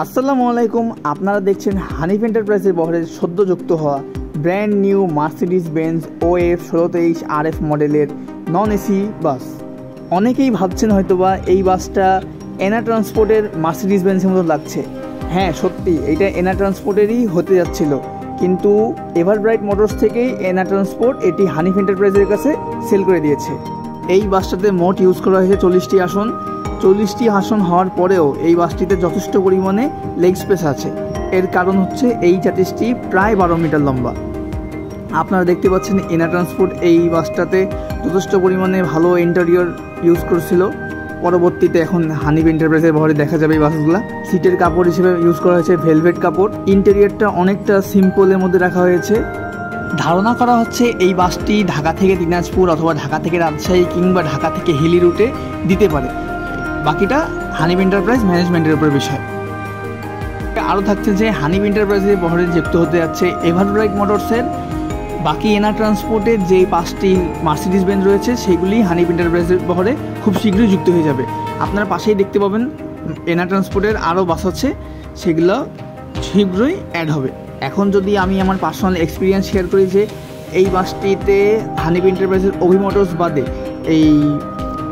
আসসালামু আলাইকুম। আপনারা দেখছেন হানিফ এন্টারপ্রাইজের বহরে সদ্য যুক্ত হওয়া brand new Mercedes Benz OF 1623 RF মডেলের নন এসি বাস। অনেকেই ভাবছেন হয়তোবা এই বাসটা এনা ট্রান্সপোর্টের মার্সিডিজ বেঞ্জের মতো লাগছে। হ্যাঁ, সত্যি এটা এনা ট্রান্সপোর্টেরই হতে যাচ্ছিল, কিন্তু এভারব্রাইট মোটরস থেকেই এনা ট্রান্সপোর্ট এটি হানিফ এন্টারপ্রাইজের কাছে সেল করে দিয়েছে। এই বাসটাতে মোট ইউজ করা হয়েছে 40টি আসন। 40টি আসন হওয়ার পরেও এই বাসটিতে যথেষ্ট পরিমাণে লেগ স্পেস আছে। এর কারণ হচ্ছে এই জাতিসটি প্রায় 12 মিটার লম্বা। আপনারা দেখতে পাচ্ছেন এনা ট্রান্সপোর্ট এই বাসটাতে যথেষ্ট পরিমাণে ভালো ইন্টেরিয়র ইউজ করছিল। পরবর্তীতে এখন হানিফ এন্টারপ্রাইজের বহরে দেখা যাবে এই বাসগুলো। সিটের কাপড় হিসেবে ইউজ করা হয়েছে ভেলভেট কাপড়। ইন্টেরিয়রটা অনেকটা সিম্পলের মধ্যে রাখা হয়েছে। ধারণা করা হচ্ছে এই বাসটি ঢাকা থেকে দিনাজপুর অথবা ঢাকা থেকে রাজশাহী কিংবা ঢাকা থেকে হিলি রুটে দিতে পারে। বাকিটা হানিফ এন্টারপ্রাইজ ম্যানেজমেন্টের উপর বিষয়। আরও থাকছে যে হানিফ এন্টারপ্রাইজের বহরে যুক্ত হতে যাচ্ছে এভারব্রাইট মোটরসের বাকি এনা ট্রান্সপোর্টের যে 5টি মার্সিডিজ বেঞ্জ রয়েছে সেগুলি হানিফ এন্টারপ্রাইজের বহরে খুব শীঘ্রই যুক্ত হয়ে যাবে। আপনারা পাশেই দেখতে পাবেন এনা ট্রান্সপোর্টের আরও বাস আছে, সেগুলো শীঘ্রই অ্যাড হবে। এখন যদি আমি আমার পার্সোনাল এক্সপিরিয়েন্স শেয়ার করি যে এই বাসটিতে হানিফ এন্টারপ্রাইজের অভি মোটরস বাদে এই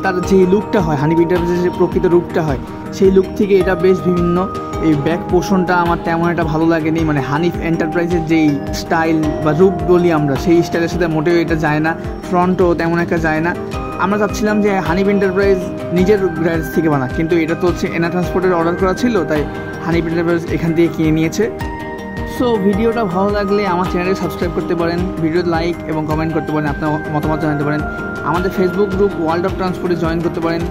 তার যে লুকটা হয়, হানিফ এন্টারপ্রাইজের যে প্রকৃত লুকটা হয়, সেই লুক থেকে এটা বেশ বিভিন্ন। এই ব্যাক পোর্শনটা আমার তেমন একটা ভালো লাগেনি, মানে হানিফ এন্টারপ্রাইজের যেই স্টাইল বা রূপ বলি আমরা, সেই স্টাইলের সাথে মোটেও এটা যায় না। ফ্রন্টও তেমন একটা যায় না। আমরা চাচ্ছিলাম যে হানিফ এন্টারপ্রাইজ নিজের গ্যারেজ থেকে বানাক, কিন্তু এটা তো হচ্ছে এনা ট্রান্সপোর্টের অর্ডার করা ছিল, তাই হানিফ এন্টারপ্রাইজ এখান থেকে কিনে নিয়েছে। সো ভিডিওটা ভালো লাগলে আমার চ্যানেলে সাবস্ক্রাইব করতে পারেন, ভিডিও লাইক এবং কমেন্ট করতে পারেন, আপনার মতামত জানাতে পারেন। আমাদের ফেসবুক গ্রুপ ওয়ার্ল্ড অফ ট্রান্সপোর্টে জয়েন করতে পারেন।